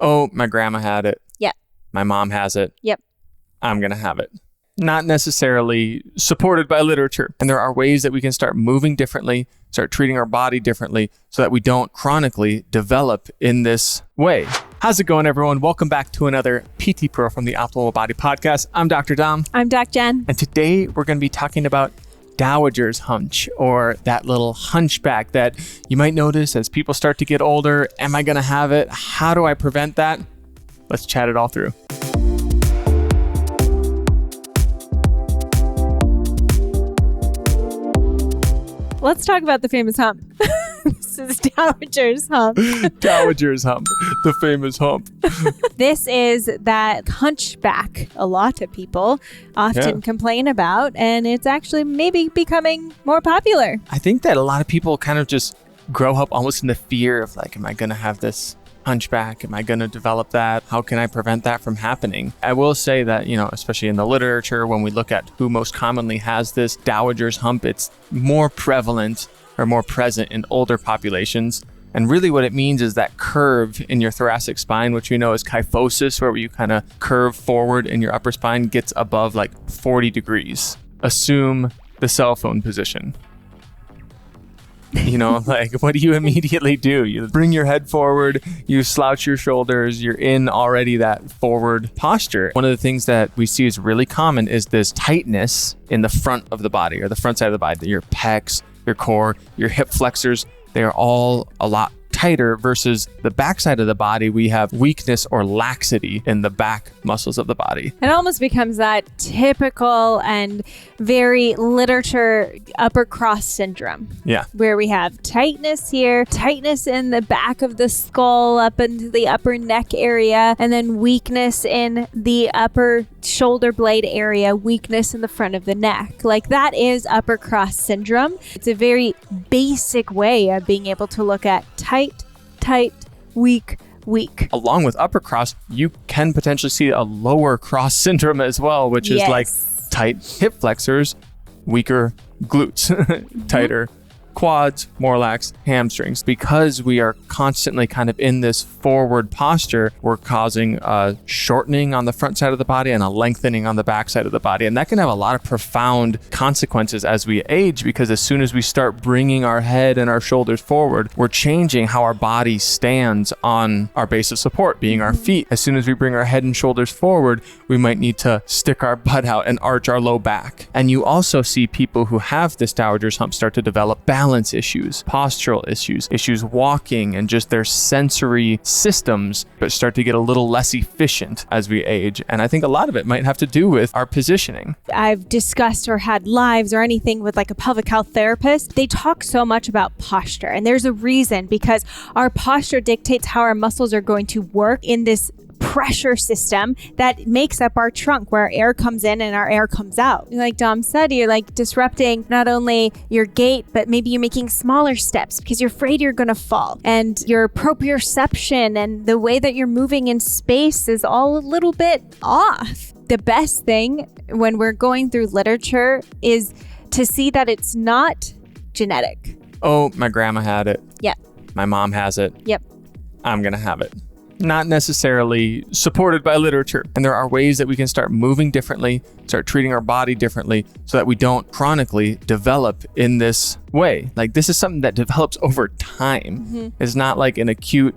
Oh, my grandma had it. Yep. My mom has it. Yep. I'm going to have it. Not necessarily supported by literature. And there are ways that we can start moving differently, start treating our body differently so that we don't chronically develop in this way. How's it going, everyone? Welcome back to another PT Pro from the Optimal Body Podcast. I'm Dr. Dom. I'm DocJen. And today we're going to be talking about Dowager's hunch, or that little hunchback that you might notice as people start to get older. Am I going to have it? How do I prevent that? Let's chat it all through. Let's talk about the famous hump. This is Dowager's hump. Dowager's hump, the famous hump. This is that hunchback a lot of people often complain about, and it's actually maybe becoming more popular. I think that a lot of people kind of just grow up almost in the fear of like, am I going to have this hunchback? Am I going to develop that? How can I prevent that from happening? I will say that, especially in the literature, when we look at who most commonly has this Dowager's hump, it's more prevalent or more present in older populations. And really what it means is that curve in your thoracic spine, which we know is kyphosis, where you kind of curve forward in your upper spine, gets above like 40 degrees. Assume the cell phone position. Like, what do you immediately do? You bring your head forward, you slouch your shoulders, you're in already that forward posture. One of the things that we see is really common is this tightness in the front of the body, or the front side of the body. Your pecs, your core, your hip flexors, they are all a lot tighter versus the back side of the body. We have weakness or laxity in the back muscles of the body. It almost becomes that typical and very literature upper cross syndrome. Yeah. Where we have tightness here, tightness in the back of the skull, up into the upper neck area, and then weakness in the upper shoulder blade area, weakness in the front of the neck. Like, that is upper cross syndrome. It's a very basic way of being able to look at tight, weak. Along with upper cross, you can potentially see a lower cross syndrome as well, which is like tight hip flexors, weaker glutes, tighter quads, more lax hamstrings. Because we are constantly kind of in this forward posture, we're causing a shortening on the front side of the body and a lengthening on the back side of the body. And that can have a lot of profound consequences as we age, because as soon as we start bringing our head and our shoulders forward, we're changing how our body stands on our base of support, being our feet. As soon as we bring our head and shoulders forward, we might need to stick our butt out and arch our low back. And you also see people who have this Dowager's hump start to develop balance issues, postural issues walking, and just their sensory systems, but start to get a little less efficient as we age. And I think a lot of it might have to do with our positioning. I've discussed or had lives or anything with like a pelvic health therapist. They talk so much about posture, and there's a reason, because our posture dictates how our muscles are going to work in this pressure system that makes up our trunk, where air comes in and our air comes out. Like Dom said, you're like disrupting not only your gait, but maybe you're making smaller steps because you're afraid you're going to fall. And your proprioception and the way that you're moving in space is all a little bit off. The best thing when we're going through literature is to see that it's not genetic. Oh, my grandma had it. Yep. My mom has it. Yep. I'm going to have it. Not necessarily supported by literature. And there are ways that we can start moving differently, start treating our body differently so that we don't chronically develop in this way. Like, this is something that develops over time. It's not like an acute,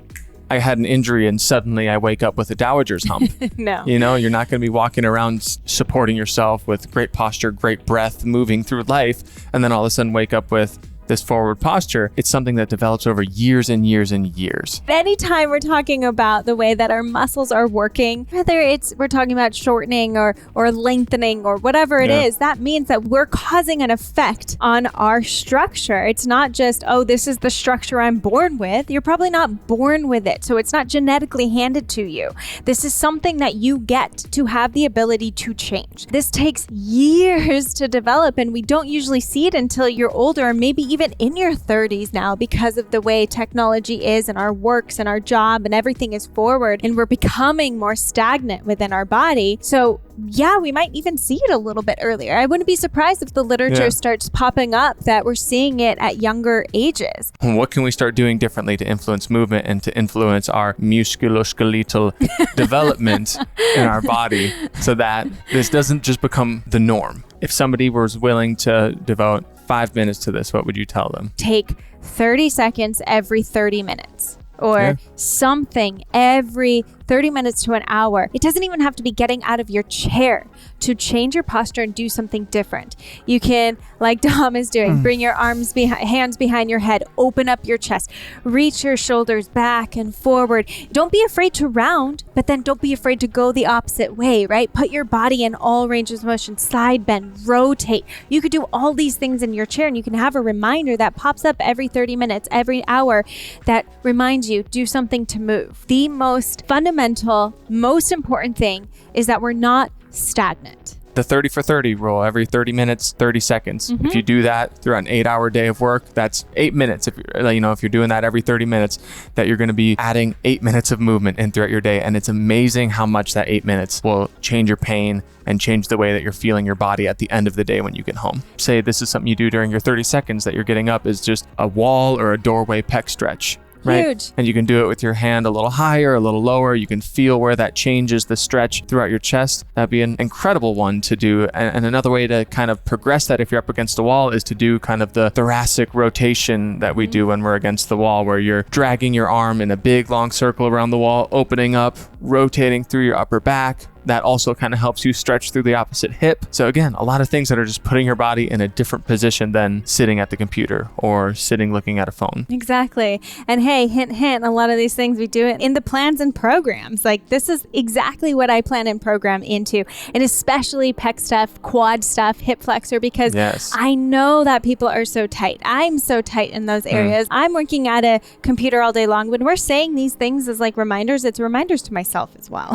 I had an injury and suddenly I wake up with a Dowager's hump. No. You're not going to be walking around supporting yourself with great posture, great breath, moving through life, and then all of a sudden wake up with this forward posture. It's something that develops over years and years and years. Anytime we're talking about the way that our muscles are working, whether we're talking about shortening or lengthening or whatever it is, that means that we're causing an effect on our structure. It's not just, this is the structure I'm born with. You're probably not born with it, so it's not genetically handed to you. This is something that you get to have the ability to change. This takes years to develop, and we don't usually see it until you're older, or maybe even in your 30s now, because of the way technology is and our works and our job and everything is forward, and we're becoming more stagnant within our body. So yeah, we might even see it a little bit earlier. I wouldn't be surprised if the literature starts popping up that we're seeing it at younger ages. What can we start doing differently to influence movement and to influence our musculoskeletal development in our body so that this doesn't just become the norm? If somebody was willing to devote 5 minutes to this, what would you tell them? Take 30 seconds every 30 minutes. Or something every 30 minutes to an hour. It doesn't even have to be getting out of your chair to change your posture and do something different. You can, like Dom is doing, bring your hands behind your head, open up your chest, reach your shoulders back and forward. Don't be afraid to round, but then don't be afraid to go the opposite way, right? Put your body in all ranges of motion, side bend, rotate. You could do all these things in your chair, and you can have a reminder that pops up every 30 minutes, every hour, that reminds you, do something to move. The most fundamental, most important thing is that we're not stagnant. The 30 for 30 rule, every 30 minutes, 30 seconds. If you do that through an 8-hour day of work, that's 8 minutes. If you're doing that every 30 minutes, that you're going to be adding 8 minutes of movement in throughout your day. And it's amazing how much that 8 minutes will change your pain and change the way that you're feeling your body at the end of the day when you get home. Say this is something you do during your 30 seconds that you're getting up is just a wall or a doorway pec stretch. Right? Huge. And you can do it with your hand a little higher, a little lower. You can feel where that changes the stretch throughout your chest. That'd be an incredible one to do. And another way to kind of progress that if you're up against a wall is to do kind of the thoracic rotation that we do when we're against the wall, where you're dragging your arm in a big long circle around the wall, opening up, rotating through your upper back. That also kind of helps you stretch through the opposite hip. So again, a lot of things that are just putting your body in a different position than sitting at the computer or sitting looking at a phone. Exactly. And hey, hint, hint, a lot of these things we do it in the plans and programs. Like this is exactly what I plan and program into. And especially pec stuff, quad stuff, hip flexor, because I know that people are so tight. I'm so tight in those areas. I'm working at a computer all day long. When we're saying these things as like reminders, it's reminders to myself as well.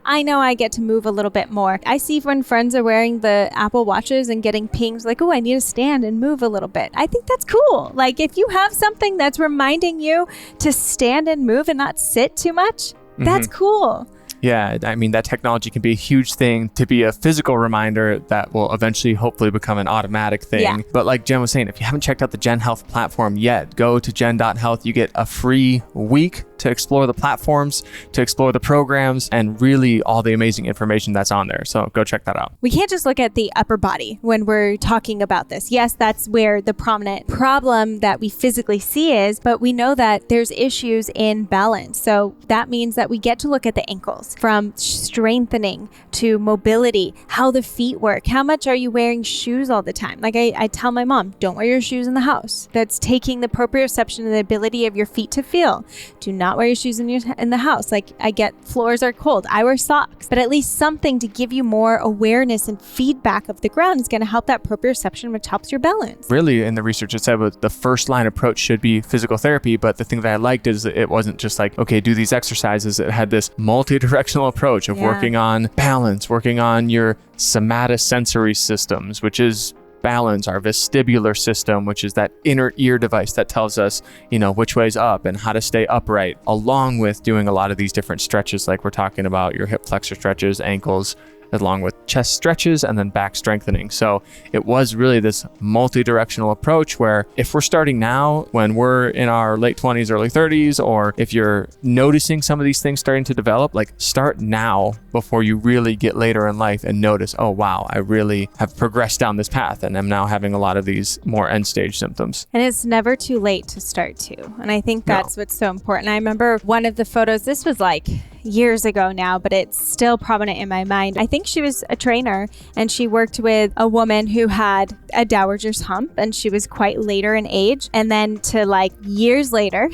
I know I get to move a little bit more. I see when friends are wearing the Apple Watches and getting pings like, oh, I need to stand and move a little bit. I think that's cool. Like if you have something that's reminding you to stand and move and not sit too much, that's cool. Yeah, I mean, that technology can be a huge thing to be a physical reminder that will eventually hopefully become an automatic thing. Yeah. But like Jen was saying, if you haven't checked out the Gen Health platform yet, go to gen.health. You get a free week to explore the platforms, to explore the programs, and really all the amazing information that's on there. So go check that out. We can't just look at the upper body when we're talking about this. Yes, that's where the prominent problem that we physically see is, but we know that there's issues in balance. So that means that we get to look at the ankles, from strengthening to mobility, how the feet work, how much are you wearing shoes all the time? Like I tell my mom, don't wear your shoes in the house. That's taking the proprioception and the ability of your feet to feel. Do not wear your shoes in the house. Like I get floors are cold. I wear socks, but at least something to give you more awareness and feedback of the ground is going to help that proprioception, which helps your balance. Really, in the research, it said the first line approach should be physical therapy. But the thing that I liked is it wasn't just like, okay, do these exercises. It had this multi-directional approach of working on balance, working on your somatosensory systems, which is balance, our vestibular system, which is that inner ear device that tells us, which way's up and how to stay upright, along with doing a lot of these different stretches, like we're talking about your hip flexor stretches, ankles, along with chest stretches and then back strengthening. So it was really this multi-directional approach where if we're starting now when we're in our late 20s, early 30s, or if you're noticing some of these things starting to develop, like start now before you really get later in life and notice, oh wow, I really have progressed down this path and I'm now having a lot of these more end stage symptoms. And it's never too late to start too. And I think that's what's so important. I remember one of the photos, this was like years ago now, but it's still prominent in my mind. I think she was a trainer and she worked with a woman who had a Dowager's hump and she was quite later in age. And then to like years later,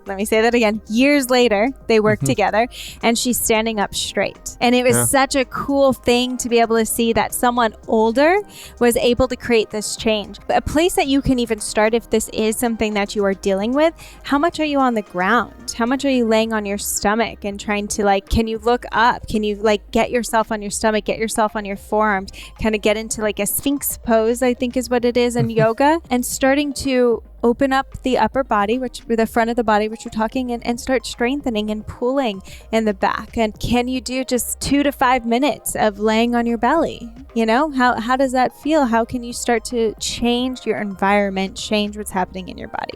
let me say that again. Years later, they worked together and she's standing up straight. And it was such a cool thing to be able to see that someone older was able to create this change. A place that you can even start if this is something that you are dealing with. How much are you on the ground? How much are you laying on your stomach and trying to like, can you look up? Can you like get yourself on your stomach, get yourself on your forearms, kind of get into like a Sphinx pose, I think is what it is in yoga, and starting to open up the upper body, which the front of the body, which we're talking, and start strengthening and pulling in the back. And can you do just 2 to 5 minutes of laying on your belly? You know, how does that feel? How can you start to change your environment, change what's happening in your body?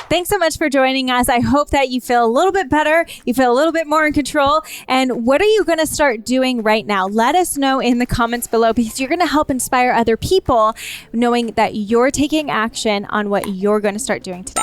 Thanks so much for joining us. I hope that you feel a little bit better. You feel a little bit more in control. And what are you going to start doing right now? Let us know in the comments below, because you're going to help inspire other people knowing that you're taking action on what you're going to start doing today.